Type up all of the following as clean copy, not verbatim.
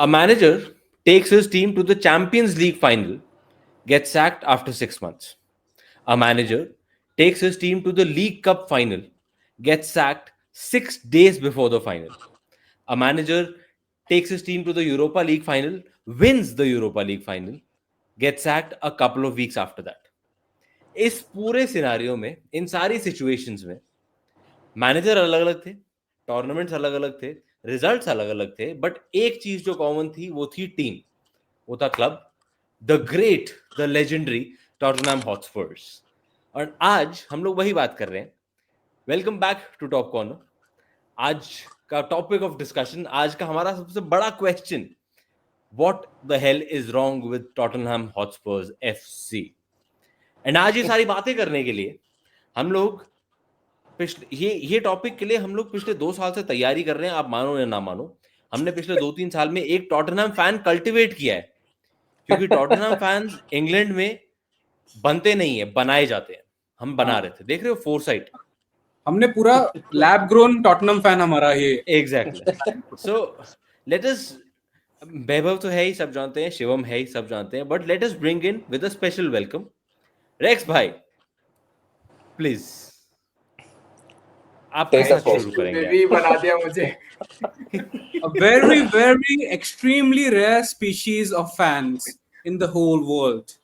A manager takes his team to the Champions League final, gets sacked after 6 months. A manager takes his team to the League Cup final, gets sacked 6 days before the final. A manager takes his team to the Europa League final, wins the Europa League final, gets sacked a couple of weeks after that. इस पूरे scenario में, इन सारी situations में manager अलग अलग थे, tournaments अलग अलग थे, रिजल्ट्स अलग अलग थे, बट एक चीज जो कॉमन थी वो थी टीम, वो था club, the great, the legendary Tottenham Hotspurs. और आज हम लोग वही बात कर रहे हैं. Welcome back to top corner. आज का टॉपिक ऑफ डिस्कशन, आज का हमारा सबसे बड़ा question, what the hell is wrong with Tottenham Hotspurs FC. And आज ये सारी बातें करने के लिए हम लोग ये टॉपिक के लिए हम लोग पिछले 2 साल से तैयारी कर रहे हैं. आप मानो या ना मानो, हमने पिछले 2-3 साल में एक टॉटनहम फैन कल्टिवेट किया है, क्योंकि टॉटनहम फैंस इंग्लैंड में बनते नहीं है, बनाए जाते हैं. हम बना रहे थे, देख रहे हो, फोरसाइट. हमने पूरा लैब ग्रोन टॉटनहम फैन हमारा ये. एग्जैक्टली. सो लेट अस, वैभव तो है ही, सब जानते हैं, शिवम है ही, सब जानते हैं, but let us bring in with a special welcome Rex भाई. प्लीज आप कैसा शुरू करेंगे? भी बना दिया मुझे. A very very extremely rare species of fans in the whole world,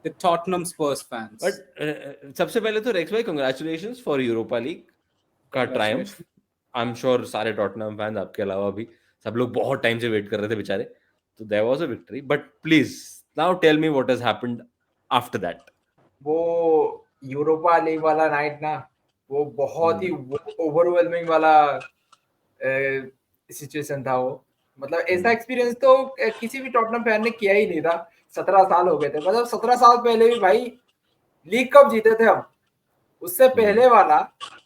the Tottenham Spurs fans. But सबसे पहले तो रेक्स भाई, कांग्रेचुलेशंस फॉर यूरोपा लीग का ट्रायम्फ. आई एम श्योर सारे टॉटनहम फैंस, आपके अलावा भी सब लोग बहुत टाइम से वेट कर रहे थे बेचारे, तो there was a victory. But please now tell me what has happened after that. वो यूरोपा लीग वाला नाइट ना, वो बहुत ही ओवरवेलमिंग वाला सिचुएशन था. वो मतलब ऐसा एक्सपीरियंस तो किसी भी टॉटनहम फैन ने किया ही नहीं था. 17 साल हो गए थे, मतलब 17 साल पहले भी भाई लीग कप जीते थे हम. उससे पहले वाला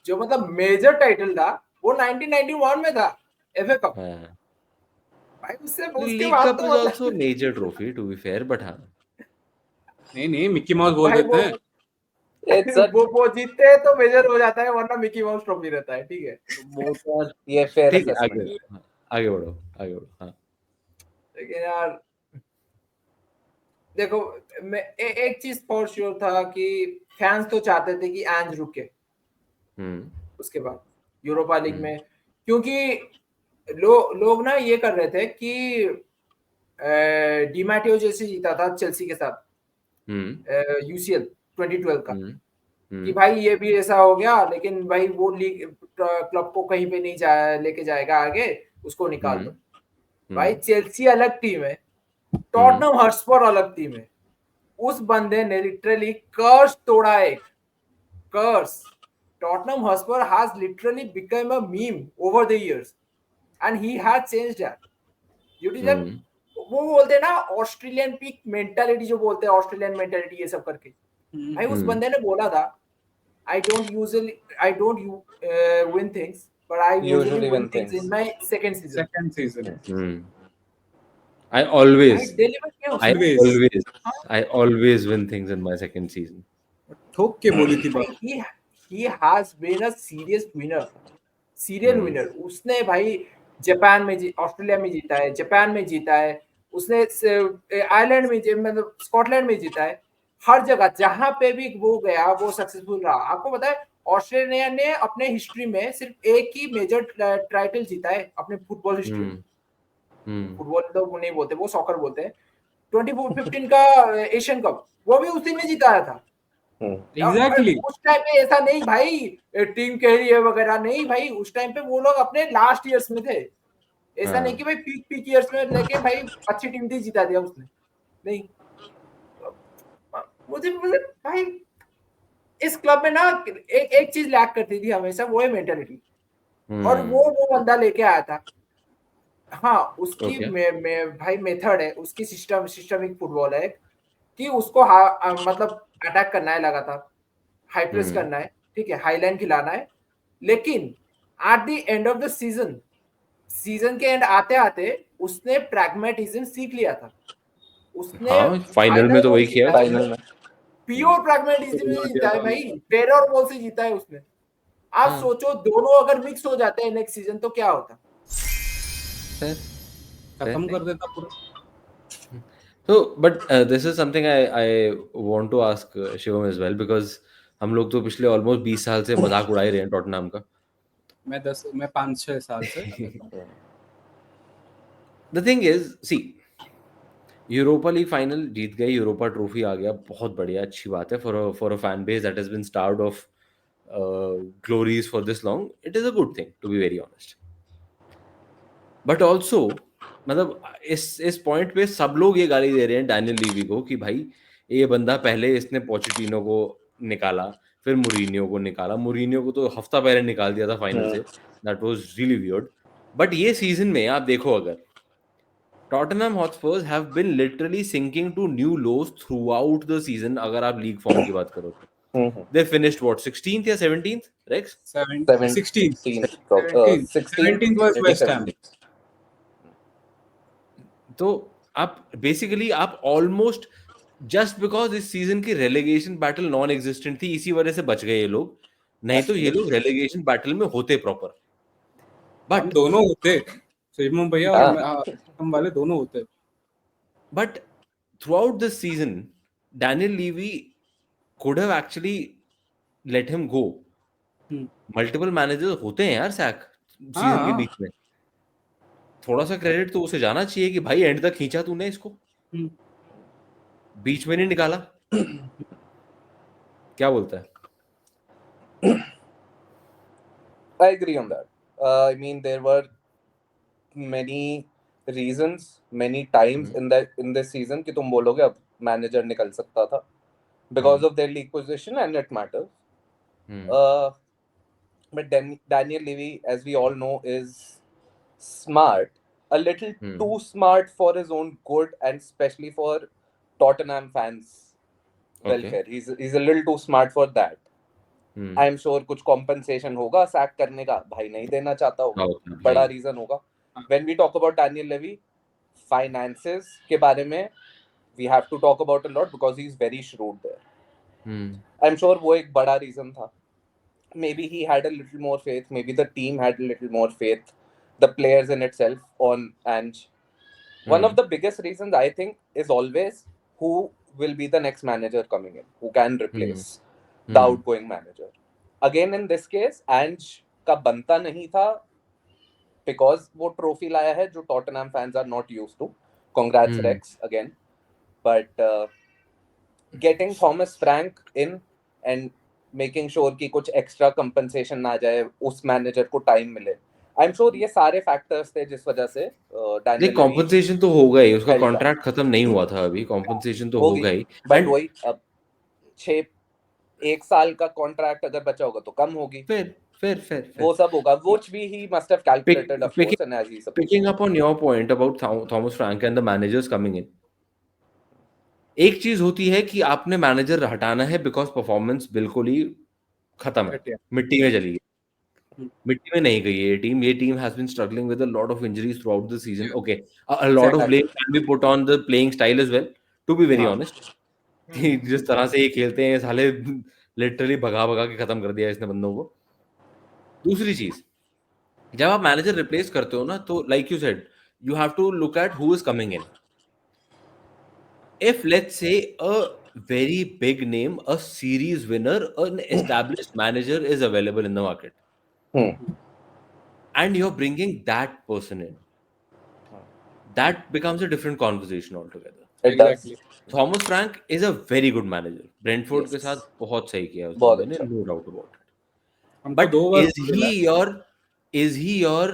जो मतलब मेजर टाइटल था वो 1991 में था, एफए कप. भाई उससे league cup is also major trophy to be fair, but हां, नहीं मिक्की माउस बोल देते हैं. वो जीतते हैं तो मेजर हो जाता है, वरना मिकी माउस ट्रॉफी रहता है. ठीक है, वो तो ये फेयर ठीक है, असेसमेंट. आगे बढ़ो. हाँ, लेकिन यार देखो, मैं एक चीज फॉर श्योर था कि फैंस तो चाहते थे कि एंज रुके उसके बाद यूरोपा लीग में, क्योंकि लोग ना ये कर रहे थे कि डीमैटियो जैसे जीता था चेल्सी के साथ यूसीएल 2012 का, कि भाई ये भी ऐसा हो गया, लेकिन भाई वो लीग क्लब को कहीं पे नहीं लेके जाएगा आगे, उसको निकाल दो. भाई चेल्सी अलग टीम है, टॉटनहम हॉटस्पर अलग टीम है. उस बंदे ने लिटरली कर्स तोड़ा, एक कर्स. Tottenham Hotspur has literally become a meme over the years, and he has changed that. वो बोलते हैं ना ऑस्ट्रेलियन पीक मेंटालिटी, जो बोलते हैं ऑस्ट्रेलियन मेंटालिटी, ये सब करके. भाई उस बंदे ने बोला था, I don't win things, but I usually win things in my second season. I always win things in my second season. ठोक के बोली थी बात. He has been a serious winner. उसने भाई जापान में ऑस्ट्रेलिया में जीता है, जापान में जीता है, उसने आयरलैंड में, मतलब स्कॉटलैंड में जीता है. हर जगह जहां पे भी वो गया वो सक्सेसफुल रहा. आपको पता है ऑस्ट्रेलिया ने अपने हिस्ट्री में सिर्फ एक ही मेजर टाइटल जीता है अपने फुटबॉल हिस्ट्री में. फुटबॉल तो वो नहीं बोलते, वो सॉकर बोलते हैं. 2015 का एशियन कप वो भी उसी ने जिताया था. Exactly. उस टाइम पे ऐसा नहीं भाई टीम कैरियर वगैरह नहीं भाई. उस टाइम पे वो लोग अपने लास्ट ईयर्स में थे. ऐसा नहीं कि भाई पीक ईयर्स में लेके भाई अच्छी टीम थी, जिता दिया उसने. नहीं, मुझे भाई इस क्लब में ना एक चीज लैक करती थी हमेशा, वो है मेंटालिटी. और वो बंदा लेके आया था. हाँ, उसकी भाई मेथड है, उसकी सिस्टमिक फुटबॉल है कि उसको मतलब अटैक करना है लगातार, हाई प्रेस करना है, ठीक है, हाई लाइन खिलाना है. लेकिन at the end of the season के एंड आते आते उसने प्रैग्मेटिज्म सीख लिया था. उसने फाइनल में तो वही किया, फाइनल में प्योर प्रैग्मेटिज्म में जीता है भाई, टेरर बॉल से जीता है उसने. आप सोचो दोनों अगर मिक्स हो जाते हैं नेक्स्ट सीजन तो क्या होता. खत्म कर देता पूरा. So, but this is something I want to ask Shivam as well, because हम लोग तो पिछले ऑलमोस्ट 20 साल से मजाक उड़ा ही रहे हैं टॉटनहम का. मैं 5-6 साल से. The thing is, see, Europa League final जीत गए, यूरोपा ट्रॉफी आ गया, बहुत बढ़िया, अच्छी बात है for a fan base that has been starved of glories for this long. It is a good thing, to be very honest. But also मतलब इस पॉइंट पे सब लोग ये गाली दे रहे हैं डैनियल लीवी को कि भाई ये बंदा पहले इसने पोचेटिनो को निकाला, फिर मुरीनियो को निकाला, मुरीनियो को तो हफ्ता पहले निकाल दिया था फाइनल से. That was really weird. But ये सीजन में आप देखो, अगर Tottenham Hotspurs have been literally sinking to new lows throughout the season. अगर आप लीग फॉर्म की बात करो तो दे फिनिश्ड व्हाट 16th या 17th, racks? 17th was West Ham. तो आप बेसिकली आप ऑलमोस्ट जस्ट बिकॉज इस सीजन की रेलेगेशन बैटल नॉन एग्जिस्टेंट थी, इसी वजह से बच गए ये लोग. नहीं तो ये लोग रेलेगेशन बैटल में होते प्रॉपर. हम बट दोनों होते, शिवम भैया और हम वाले दोनों होते. But throughout this season Daniel Levy could have actually let him go. Multiple managers होते हैं यार सैक सीजन के बीच में. थोड़ा सा क्रेडिट तो उसे जाना चाहिए कि भाई एंड तक खींचा तूने इसको, बीच में नहीं निकाला. क्या बोलता है? I agree on that. I mean, there were many reasons, many times in this season कि तुम बोलोगे अब मैनेजर निकल सकता था because of their league position, and it matters. But Daniel Levy, as we all know, is smart, a little too smart for his own good, and especially for Tottenham fans' welfare. He's a little too smart for that. I'm sure कुछ compensation होगा sack करने का, भाई नहीं देना चाहता होगा, बड़ा reason होगा. When we talk about Daniel Levy, finances के बारे में we have to talk about a lot because he's very shrewd there. I'm sure वो एक बड़ा reason था. Maybe he had a little more faith. Maybe the team had a little more faith. The players in itself on Ange. One of the biggest reasons I think is always who will be the next manager coming in, who can replace the outgoing manager. Again, in this case, Ange का बनता नहीं था because वो trophy लाया है जो Tottenham fans are not used to. Congrats Rex again. But getting Thomas Frank in and making sure कि कुछ extra compensation ना जाए, उस manager को time मिले. I'm sure ये सारे factors थे जिस वजह से नहीं, compensation तो होगा ही, उसका contract खत्म नहीं हुआ था अभी, compensation तो होगा ही. But वही अब 1 साल का contract अगर बचा होगा तो कम होगी. Fair. वो सब होगा, which he must have calculated, of course, and as he supposed. Picking up on your point about Thomas Frank and the managers coming in, एक चीज होती है कि आपने मैनेजर हटाना है बिकॉज परफॉर्मेंस बिल्कुल ही खत्म है, मिट्टी में चली गई. मिट्टी में नहीं गई ये team has been struggling with a lot of injuries throughout the season. Okay, a lot of blame can be put on the playing style as well, to be very honest. जिस तरह से ये खेलते हैं साले, literally भगा के खत्म कर दिया इसने बंदों को. दूसरी चीज, जब आप मैनेजर रिप्लेस करते हो ना, तो like you said, you have to look at who is coming in. If let's say a very big name, a series winner, an established manager is available in the market, and you're bringing that person in, that becomes a different conversation altogether. Exactly. Thomas Frank is a very good manager. Brentford के साथ बहुत सही किया उसने, no doubt about it. But is he your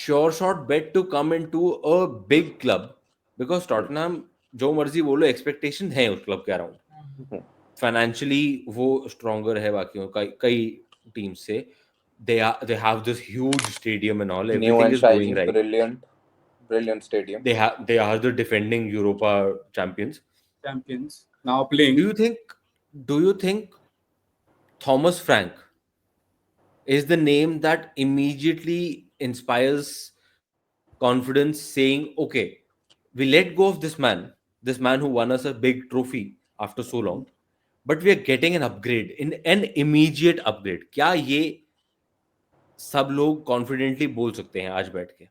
sure shot bet to come into a big club? Because Tottenham, जो मर्जी बोलो, expectation है उस क्लब के अराउंड. फाइनेंशियली वो स्ट्रॉन्गर है बाकियों कई टीम से. they have this huge stadium and all, everything is going right. Brilliant stadium. They are the defending Europa champions now playing. Do you think Thomas Frank is the name that immediately inspires confidence, saying, okay, we let go of this man who won us a big trophy after so long, but we are getting an upgrade, an immediate upgrade? क्या ये सब लोग confidently बोल सकते हैं आज बैठ के?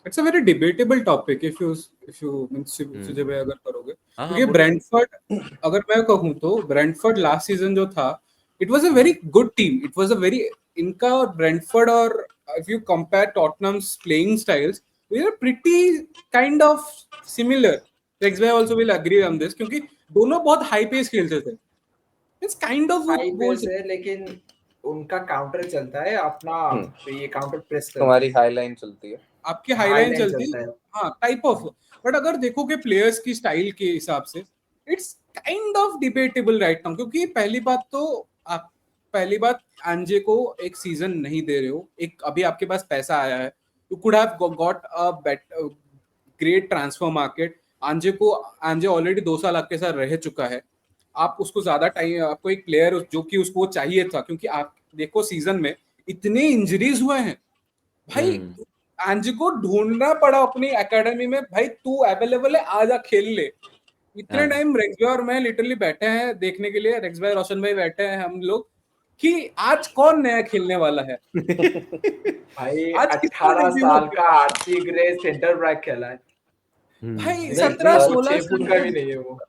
It's a very debatable topic if you Sujay भाई अगर करोगे, क्योंकि ब्रेंटफोर्ड अगर मैं कहूँ तो ब्रेंटफोर्ड लास्ट सीजन जो था, it was a very good team, it was a very इनका ब्रेंटफोर्ड और if you compare Tottenham's playing styles, we are pretty kind of similar. Rex भाई also will agree on this, क्योंकि दोनों बहुत high pace खेलते थे. It's kind of high pace है, लेकिन उनका काउंटर चलता है अपना, ये काउंटर प्रेस तुम्हारी हाई लाइन चलती है, आपकी हाईलाइन चलती है. हाँ, टाइप ऑफ. बट अगर देखोगे प्लेयर्स की स्टाइल के हिसाब से, it's kind of debatable right now, क्योंकि पहली बात एंजे को एक सीजन नहीं दे रहे हो. एक अभी आपके पास पैसा आया है, you could have got a great transfer market. एंजे already 2 साल आपके साथ रह चुका है. आप उसको ज्यादा टाइम, आपको एक प्लेयर जो कि उसको चाहिए था, क्योंकि आप देखो सीजन में इतने इंजरीज हुए हैं भाई. एंजे को ढूंढना पड़ा अपनी एकेडमी में, भाई तू अवेलेबल है, आजा खेल ले. इतने टाइम रेक्स भाई और मैं लिटरली बैठे हैं देखने के लिए, रेक्स भाई रोशन भाई बैठे हैं हम लोग, कि आज कौन नया खेलने वाला है. भाई आज 18 साल का आरसी ग्रे सेंटर बैक खेला है भाई. 17-16 फुट का भी नहीं है वो.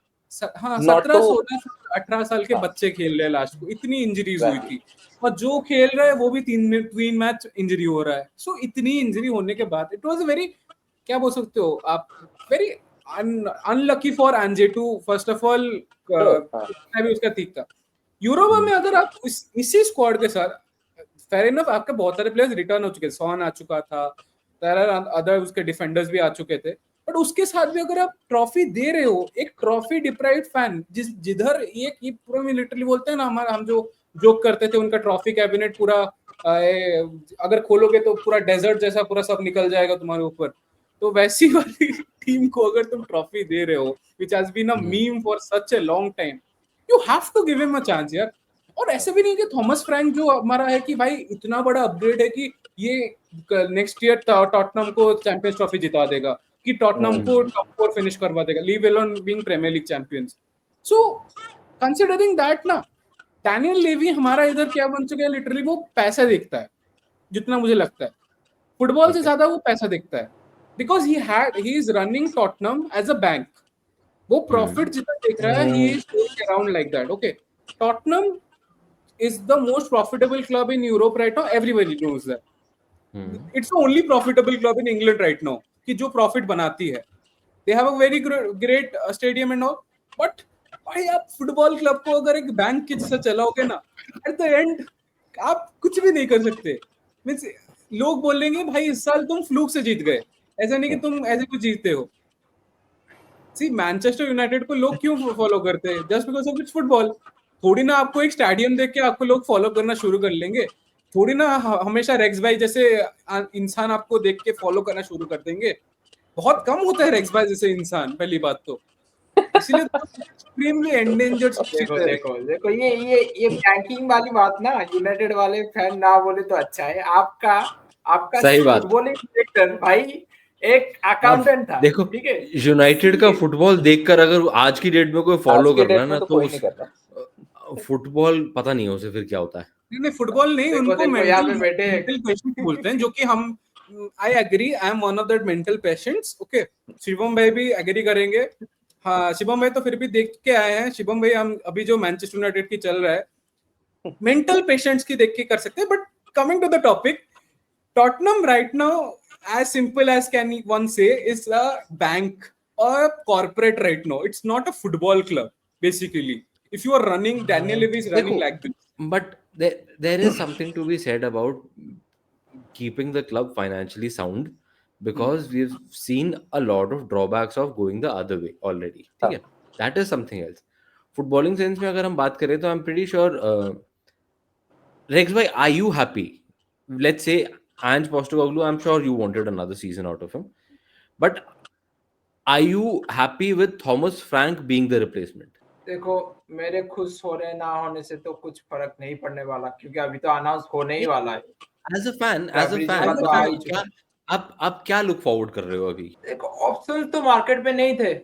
हाँ, 17-16-18 साल के बच्चे खेल रहे हैं लास्ट को. इतनी इंजरीज हुई थी, और जो खेल रहा है वो भी 3 मैच इंजरी हो रहा है. सो इतनी इंजरी होने के बाद इट वाज अ वेरी, क्या बोल सकते हो आप, very unlucky for Ange to first of all, भी उसका ठीक था. यूरोपा में अगर आप इसी स्क्वाड के साथ, फेयर इनफ आपके बहुत सारे प्लेयर्स रिटर्न हो चुके, सॉन आ चुका था, अदर उसके डिफेंडर्स भी आ चुके थे, बट उसके साथ भी अगर आप ट्रॉफी दे रहे हो, एक ट्रॉफी डिप्राइव्ड फैन जिधर ये पूरा लिटरली बोलते हैं ना, हम जो जोक करते थे, उनका ट्रॉफी कैबिनेट पूरा अगर खोलोगे तो पूरा डेजर्ट जैसा पूरा सब निकल जाएगा तुम्हारे ऊपर. तो वैसी वाली टीम को अगर तुम ट्रॉफी दे रहे हो, which has been a meme for such a long time, you have to give him a chance यार. और ऐसे भी नहीं कि थॉमस फ्रैंक जो हमारा है कि भाई इतना बड़ा अपग्रेड है कि ये नेक्स्ट ईयर टॉटनम को चैंपियंस ट्रॉफी जिता देगा, कि टॉटनम को टॉप 4 फिनिश करवा देगा, leave alone being Premier League champions. So considering that ना, डैनियल लेवी हमारा इधर क्या बन चुका है, लिटरली वो पैसा देखता है, जितना मुझे लगता है फुटबॉल से ज्यादा वो पैसा देखता है. Because he is running Tottenham as a bank. वो प्रॉफिट जितना देख रहा है, he is going around like that. Okay, Tottenham is the most profitable club in Europe right now. Everybody knows that. It's the only profitable club in England right now, कि जो profit बनाती है. They have a very great stadium and all. But भाई आप football club को अगर एक bank के जैसा चलाओगे ना, at the end आप कुछ भी नहीं कर सकते. Means लोग बोलेंगे भाई इस साल तुम फ्लूक से जीत गए, ऐसा नहीं कि तुम ऐसे कुछ जीतते हो. सी मैनचेस्टर यूनाइटेड को लोग क्यों फॉलो करते हैं? Just because of its football. थोड़ी ना आपको एक स्टेडियम देख के आपको लोग फॉलो करना शुरू कर लेंगे. थोड़ी ना हमेशा रेक्स भाई जैसे इंसान आपको देख के फॉलो करना शुरू कर देंगे. बहुत कम होता है रेक्स भाई जैसे इंसान, पहली बात तो. इसीलिए एक्सट्रीमली एंडेंजर्ड देखो ये बैंकिंग वाली बात ना, यूनाइटेड वाले फैन ना बोले तो अच्छा है. आपका सही बात. फुटबॉलिंग डायरेक्टर भाई एक अकाउंटेंट था. देखो, ठीक है, यूनाइटेड का फुटबॉल देखकर अगर आज की डेट में कोई फॉलो कर रहा है ना, तो फुटबॉल पता नहीं है उसे फिर क्या होता है. नहीं, फुटबॉल नहीं, उनको मेंटल पेशेंट बोलते हैं, जो कि हम, I agree, I am one of that mental patients. Okay, Shivam भाई भी एग्री करेंगे. हाँ, शिवम भाई तो फिर भी देख के आए हैं. शिवम भाई हम अभी जो मैनचेस्टर यूनाइटेड की चल रहा है, मेंटल पेशेंट्स की देख के कर सकते हैं. But coming to the topic, Tottenham right now, as simple as can one say, is a bank or a corporate right now. It's not a football club basically. If you are running, Daniel Levy is running like this. But there is something to be said about keeping the club financially sound, because we've seen a lot of drawbacks of going the other way already. ठीक है, that is something else. Footballing sense में अगर हम बात करें तो I'm pretty sure Rex bhai, are you happy? Let's say Ange Postecoglou, I'm sure you wanted another season out of him, but are you happy with Thomas Frank being the replacement? देखो, मेरे खुश होने ना होने से तो कुछ फर्क नहीं पड़ने वाला, क्योंकि अभी तो अनाउंस होने ही वाला है. As a fan, आप क्या लुक फॉरवर्ड कर रहे हो अभी? देखो, ऑप्शन तो मार्केट में नहीं थे.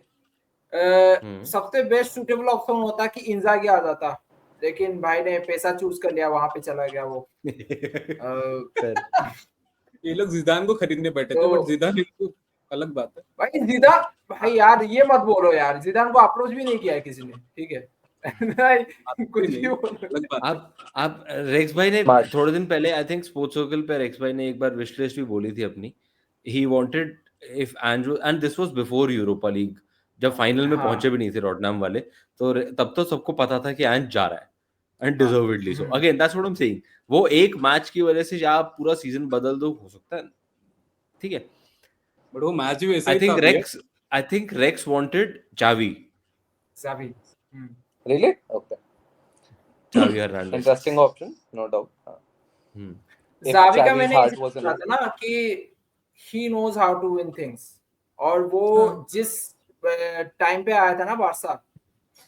सबसे बेस्ट सूटेबल ऑप्शन होता कि इंजागी आ जाता, लेकिन भाई ने पैसा चूज कर लिया, वहां पे चला गया वो. ये लोग जिदान को खरीदने बैठे थे, तो- बट जिदान इनको अलग बात है। भाई जिदान, भाई यार ये मत बोलो यार, जिदान को अप्रोच भी नहीं किया है किसी ने, ठीक है। नहीं, कुछ भी बोलो। अलग बात है। आप रेक्स भाई ने Smart. थोड़े दिन पहले आई थिंक स्पोर्ट्स सर्कल पे रेक्स भाई ने एक बार विश लिस्ट भी बोली थी अपनी। He wanted if Andrew, and this was before Europa league, जब फाइनल में हाँ। पहुंचे भी नहीं थे टॉटनहम वाले, तो तब तो सबको पता था कि एंज जा रहा है, and deservedly so. Again that's what I am saying, वो एक मैच की वजह से आप पूरा सीजन बदल दो, हो सकता है, ठीक है। बट वो मैच भी वैसे आई ही था थिंक रेक्स वांटेड चावी Xavi. Really? Okay. चावी Hernandez. Interesting option, no doubt. If Xavi का Xavi's मैंने heart इसे was सुना enough. था ना कि he knows how to win things, और वो जिस टाइम पे आया था ना बारसा,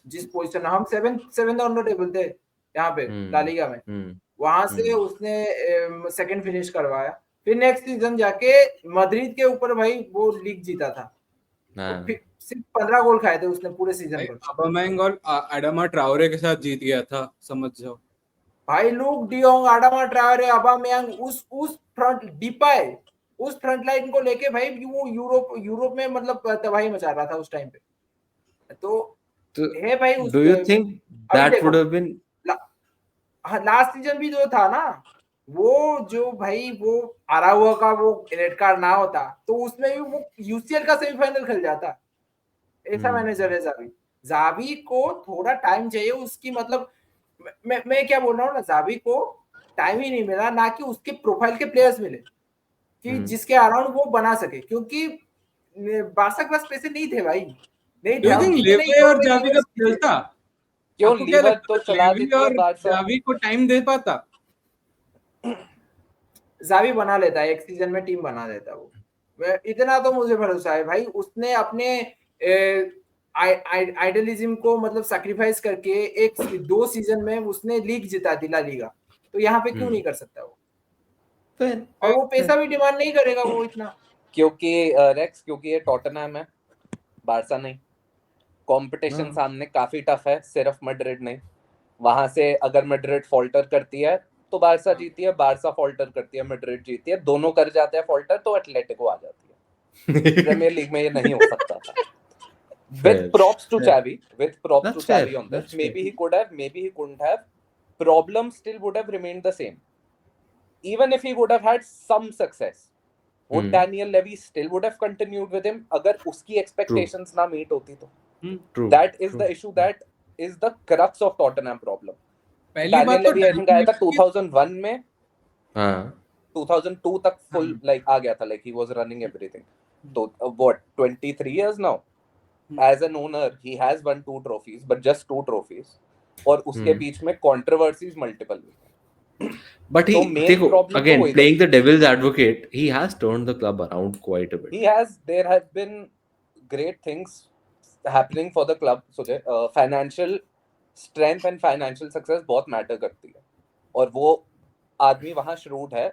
जिस पोजीशन हम 7th ऑन द टेबल थे यहाँ पे ला लीगा में, वहां से उसने सेकंड फिनिश करवाया, फिर नेक्स्ट सीजन जाके मद्रिद के ऊपर भाई वो लीग जीता था। तो सिर्फ 15 गोल खाए थे उसने पूरे सीजन पर। अबामेंग और एडामा ट्राओरे के साथ जीत गया था, समझ जाओ भाई। लुक डियोंग, आडामा ट्राओरे, अबामेयांग, उस फ्रंट डिपाई, उस फ्रंट लाइन को लेके भाई वो यूरोप में मतलब तबाही मचा रहा था उस टाइम पे। तो है भाई। Do you think that would have been, last season भी जो था ना, वो जो भाई वो अराउआ का वो रेड कार्ड ना होता तो उसमें भी वो यूसीएल का सेमीफाइनल खेल जाता। ऐसा मैनेजर है जावी। जावी को थोड़ा टाइम चाहिए उसकी, मतलब मैं क्या बोल रहा हूँ ना, जावी को टाइम ही नहीं मिला, ना कि उसके प्रोफाइल के प्लेयर्स मिले कि जिसके अराउंड वो बना सके, क्योंकि बारसा के पास पैसे नहीं थे भाई, नहीं Do you think लेवे और जावी का चलता? क्यों आपको क्या लीवर लगता तो है, चला लेवी देती है और बारसा। जावी को टाइम दे पाता? जावी बना लेता है, एक सीजन में टीम बना देता वो, इतना तो मुझे भरोसा है भाई। उसने अपने आइडियलिज्म को मतलब सैक्रिफाइस करके एक 2 सीजन में उसने लीग जिता दी, ला लीगा, तो यहाँ पे क्यों नहीं कर सकता वो? और वो पैसा भी डिमांड नहीं करेगा वो इतना, क्योंकि रेक्स, क्योंकि ये टॉटनहम है, बारसा नहीं। कंपटीशन सामने काफी टफ है, सिर्फ मैड्रिड नहीं। वहां से अगर मैड्रिड फॉल्टर करती है तो बारसा जीती है, बारसा फॉल्टर करती है मैड्रिड जीती है, दोनों कर जाते हैं फॉल्टर तो एटलेटिको आ जाती है। प्रीमियर लीग में ये नहीं हो सकता था। With props to Xavi, on this, maybe he could have, maybe he couldn't have. Problem still would have remained the same. Even if he would have had some success, would Daniel Levy still would have continued with him अगर उसकी expectations ना meet होती तो? That is the issue. That is the crux of Tottenham problem. Daniel Levy I think आया था 2001 में, 2002 तक full like आ गया था, like he was running everything. So what, 23 years now? As an owner, he has won 2 trophies, but just 2 trophies. और उसके बीच में controversies multiple. But he, again, playing the devil's advocate, he has turned the club around quite a bit. He has. There have been great things happening for the club. So financial strength and financial success बहुत matter करती है. और वो आदमी वहाँ shrewd है.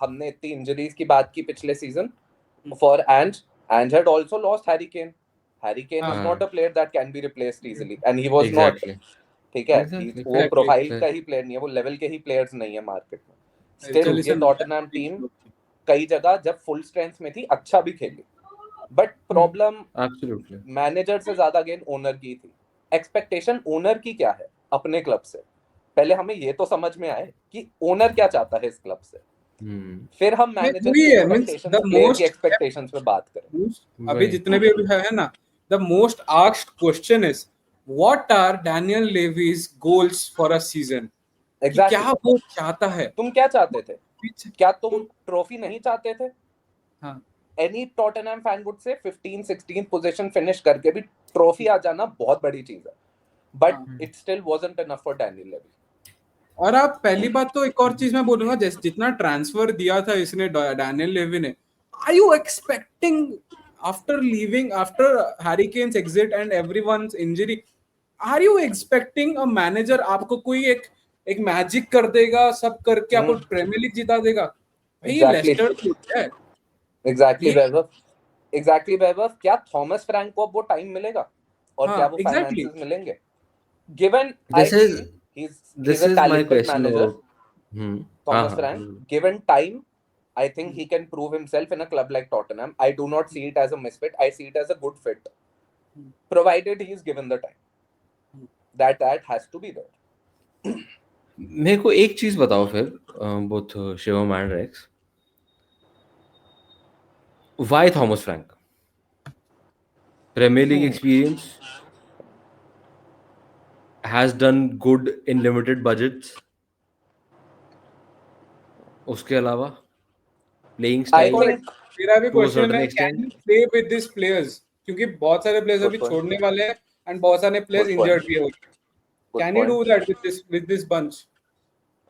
हमने इतनी injuries की बात की पिछले season. For Ange had also lost Harry Kane. Harry Kane is not a player that can be replaced easily, and he was not. ठीक है, वो प्रोफाइल का ही प्लेयर नहीं है, वो लेवल के ही प्लेयर्स नहीं है मार्केट में। स्टिल ये टॉटनहम टीम कई जगह जब फुल स्ट्रेंथ में थी अच्छा भी खेली, बट प्रॉब्लम मैनेजर से ज्यादा अगेन ओनर की थी। एक्सपेक्टेशन ओनर की क्या है अपने क्लब से, पहले हमें ये तो समझ में आए कि ओनर क्या चाहता है इस क्लब से, फिर हम मैनेजर की एक्सपेक्टेशंस पे बात करें। अभी जितने भी है ना, the most asked question is what are Daniel Levy's goals for a season? Exactly. क्या वो चाहता है? तुम क्या चाहते थे? क्या तुम ट्रॉफी नहीं चाहते थे? हाँ। Any Tottenham fan would say 15-16 position finish करके भी ट्रॉफी आ जाना बहुत बड़ी चीज है, but it still wasn't enough for Daniel Levy. और आप पहली बात तो एक और चीज मैं बोलूंगा, जितना ट्रांसफर दिया था इसने डैनियल लेवी ने, are you expecting after leaving, after Harry Kane's exit and everyone's injury, are you expecting a manager आपको कोई एक मैजिक कर देगा, सब करके आपको प्रीमियर लीग जिता देगा? भाई लेस्टर एग्जैक्टली वैभव, क्या थॉमस फ्रैंक को अब वो टाइम मिलेगा और क्या वो फाइनेंसेस मिलेंगे? Given He's a talented manager, Thomas Frank. Given time, I think he can prove himself in a club like Tottenham. I do not see it as a misfit. I see it as a good fit, provided he is given the time. That has to be there. मेरे को एक चीज बताओ फिर, both Shivam and Rex, why Thomas Frank? Premier League experience, has done good in limited budgets. उसके अलावा playing I style think मेरा भी to a क्वेश्चन certain है, extent. Can he play with this players, क्योंकि बहुत सारे players Good अभी point. छोड़ने वाले हैं एंड बहुत सारे प्लेयर्स Good point. इंजर्ड भी हो गए. Good can he point. Do that with this bunch?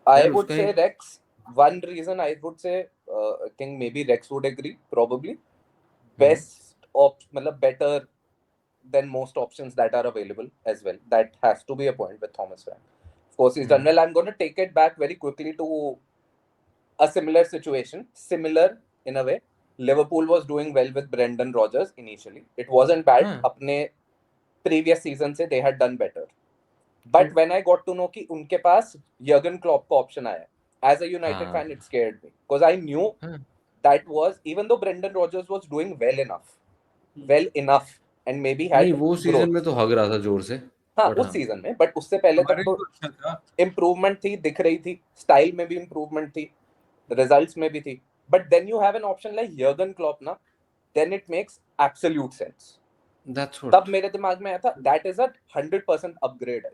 I यार, would उसका say एक- Rex. One reason I would say, I think maybe Rex would agree. Probably मतलब better than most options that are available as well. That has to be a point with Thomas Frank. Of course, he's done well. I'm going to take it back very quickly to a similar situation. Similar in a way. Liverpool was doing well with Brendan Rodgers initially. It wasn't bad. अपने previous season से they had done better. But when I got to know कि उनके पास Jurgen Klopp का option आया, as a United fan, it scared me because I knew that was, even though Brendan Rodgers was doing well enough, and maybe had नहीं वो season growth. में तो हग रहा था जोर से. हाँ But उस सीजन में, बट उससे पहले तक तो अच्छा था. इम्प्रूवमेंट थी, दिख रही थी, स्टाइल में भी इम्प्रूवमेंट थी, रिजल्ट्स में भी थी. But then you have an option like Jurgen Klopp ना, then it makes absolute sense. that's what. तब मेरे दिमाग में आया था दैट इज अ 100% अपग्रेड है.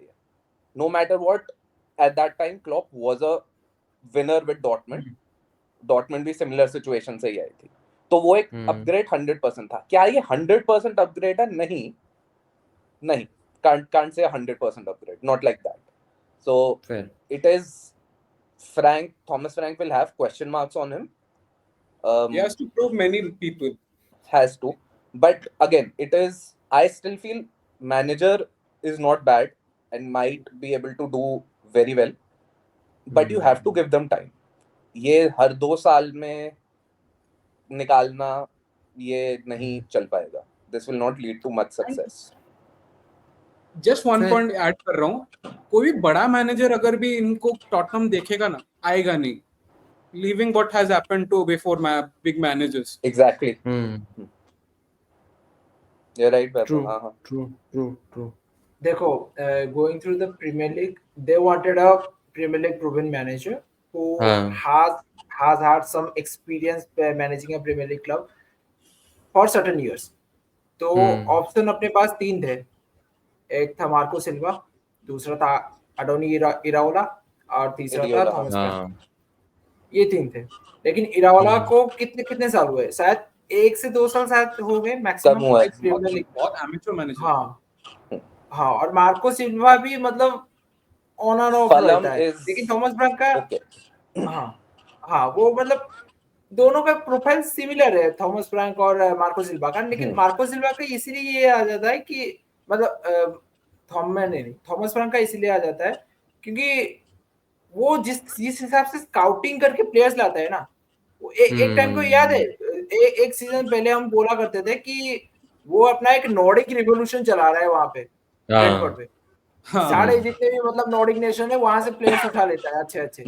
No matter what, at that time Klopp was a winner with Dortmund भी similar situation से ही आई थी, तो वो एक अपग्रेड 100% था. क्या ये 100% अपग्रेड है? नहीं, can't say 100% upgrade, not like that. So Fair. it is Thomas Frank will have question marks on him. He has to prove many people. Has to, but again, I still feel manager is not bad and might be able to do very well, but you have to give them time. ये हर 2 साल में निकालना ये नहीं चल पाएगा. This will not lead to much success. Just one Fair. Point add कर रहा हूँ, कोई भी बड़ा मैनेजर अगर भी इनको टॉटनहम देखेगा ना, आएगा नहीं, leaving what has happened to before big managers. Exactly. You're right, Vaibhav. True. देखो, going through the Premier League, they wanted a Premier League proven manager who has had some experience managing a Premier League club for certain years. तो option अपने पास 3 थे. एक था Marco सिल्वा, दूसरा था अडोनी इराओला और तीसरा था थॉमस फ्रैंक. ये 3 थे. लेकिन इराओला को कितने साल हुए? शायद 1 से 2 साल शायद हो गए मैक्सिमम प्रीमियर लीग. बहुत एमेच्योर मैनेजर. हाँ, और मार्को सिल्वा भी मतलब ऑन एंड ऑफ रहता है. लेकिन थॉमस फ्रैंक का हाँ वो मतलब दोनों का प्रोफाइल सिमिलर है, थॉमस फ्रैंक और मार्को सिल्वा का. लेकिन मार्को सिल्वा का इसलिए ये आ जाता है कि मतलब थॉमस फ्रैंक का इसलिए आ जाता है क्योंकि वो जिस हिसाब से स्काउटिंग करके प्लेयर्स लाता है ना, वो एक टाइम को याद है, एक सीजन पहले हम बोला करते थे कि वो अपना एक नॉर्डिक रिवोल्यूशन चला रहा है वहां पे ब्रेंटफोर्ड पे. सारे जितने भी मतलब नॉर्डिक नेशन है वहां से प्लेयर्स उठा लेता है अच्छे.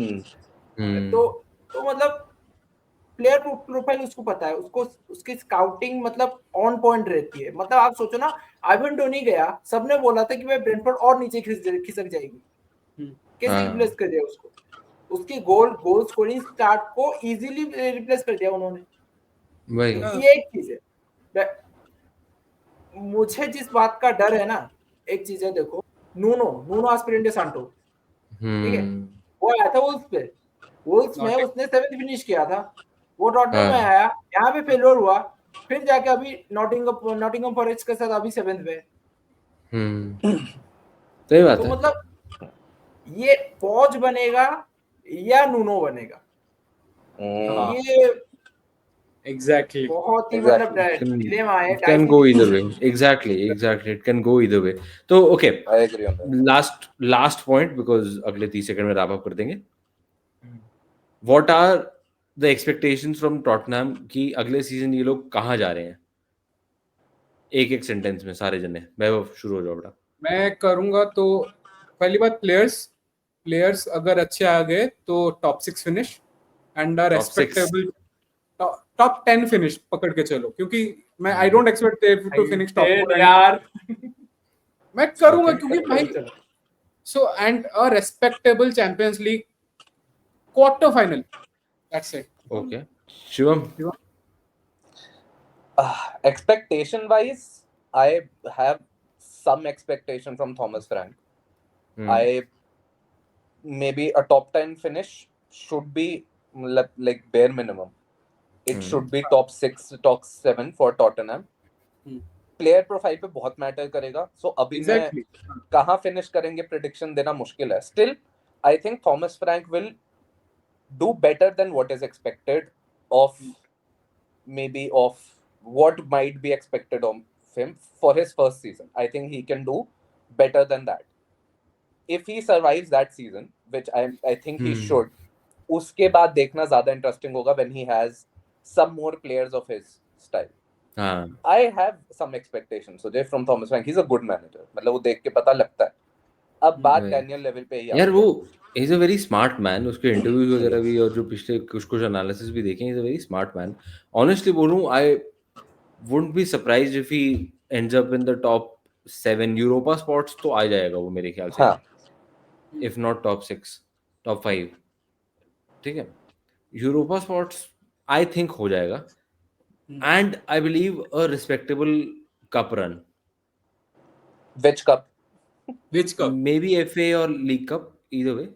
तो मतलब प्लेयर प्रोफाइल उसको पता है, उसको उसकी स्काउटिंग मतलब ऑन पॉइंट रहती है. मतलब आप सोचो ना, आइवन टोनी गया, सबने बोला था कि भाई ब्रेंटफोर्ड और नीचे खिसक जाएगी, कैसे रिप्लेस कर दिया उसको. उसकी गोल स्कोरिंग स्टार्ट को इजीली रिप्लेस कर दिया उन्होंने. ये एक चीज है. मुझे जिस बात का डर है ना, एक चीज है, देखो नूनो एस्पिरिएंटे सांटो, ठीक है, वो आया था वुल्व्स में उसने 7th फिनिश किया था. वो टॉटनहम में आया, यहाँ पे फेलियर हुआ, फिर जाके अभी नॉटिंघम फॉरेस्ट के साथ अभी 7th पे. सही बात तो है. मतलब ये पॉज बनेगा या नूनो बनेगा, ये एग्जैक्टली बहुत ही मतलब डिलेमा है. It can go either way. Exactly. It can go either way. तो okay, I agree on that. last point, because अगले 30 सेकंड में wrap up कर देंगे. What are the expectations from Tottenham कि अगले सीजन ये लोग कहाँ जा रहे हैं? एक सेंटेंस में सारे जने. वैभव शुरू हो जाओ बेटा. मैं करूंगा. तो पहली बात, प्लेयर्स अगर अच्छे आ गए तो top 6 finish and are respectable. Top 10 finish पकड़ के चलो, क्योंकि मैं I don't expect them to finish top 4 यार मैं करूंगा क्योंकि भाई so and a respectable Champions League quarter final, that's it. Okay. Shivam. Expectation wise, I have some expectation from Thomas Frank. Maybe a top 10 finish should be like bare minimum. It should be top 6, top 7 for Tottenham. Player profile पे बहुत matter करेगा. सो अभी Exactly. मैं कहाँ finish करेंगे prediction देना मुश्किल है. Still I think Thomas Frank will do better than what is expected of maybe of what might be expected of him for his first season. I think he can do better than that if he survives that season, which I think he should. उसके बाद देखना ज़्यादा interesting होगा when he has some more players of his style. I have some expectations so from Thomas Frank. He's a good manager. मतलब वो देख के पता लगता है. अब बात डैनियल लेवल पे ही यार वो is a very smart man. उसके इंटरव्यूज वगैरह भी और जो पिछले कुछ एनालिसिस भी देखे, is a very smart man. Honestly बोलूं, I wouldn't be surprised if he ends up in the top 7 Europa spots तो आ जाएगा वो मेरे ख्याल से. इफ नॉट टॉप 6, टॉप 5, ठीक है. यूरोपा स्पॉट्स आई थिंक हो जाएगा. And I believe a respectable cup run. Which cup? Which cup? Maybe FA or League Cup, either way.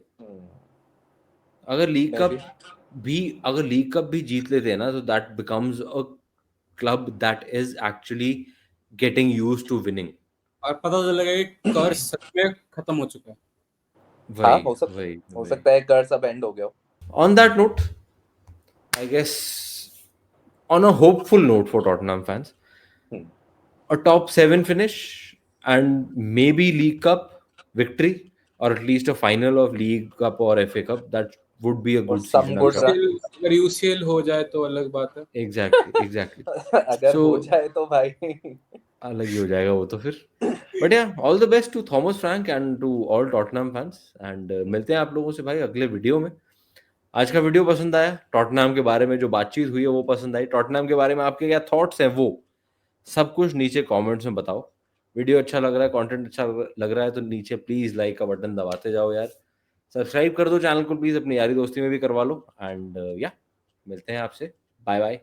अगर लीग कप भी जीत लेते हैं ना, तो that becomes a club that is actually getting used to winning. और पता चलेगा कि कर्स सच में खत्म हो चुका है. हाँ, हो सकता है कर्स अब एंड हो गया. On that note, I guess on a hopeful note for Tottenham fans, a top 7 finish and maybe League Cup victory, or at least a final of League Cup or FA Cup, that would be a good season. अगर UCL हो जाए तो अलग बात है. Exactly. अगर हो जाए तो भाई अलग ही हो जाएगा वो तो फिर. But yeah, all the best to Thomas Frank and to all Tottenham fans. And मिलते हैं आप लोगों से भाई अगले वीडियो में. आज का वीडियो पसंद आया, टॉटनहम के बारे में जो बातचीत हुई है वो पसंद आई, टॉटनहम के बारे में आपके क्या थॉट्स हैं वो सब कुछ नीचे कमेंट्स में बताओ. वीडियो अच्छा लग रहा है, कंटेंट अच्छा लग रहा है तो नीचे प्लीज लाइक का बटन दबाते जाओ यार. सब्सक्राइब कर दो चैनल को प्लीज, अपनी यारी दोस्ती में भी करवा लो. एंड या मिलते हैं आपसे. Bye bye.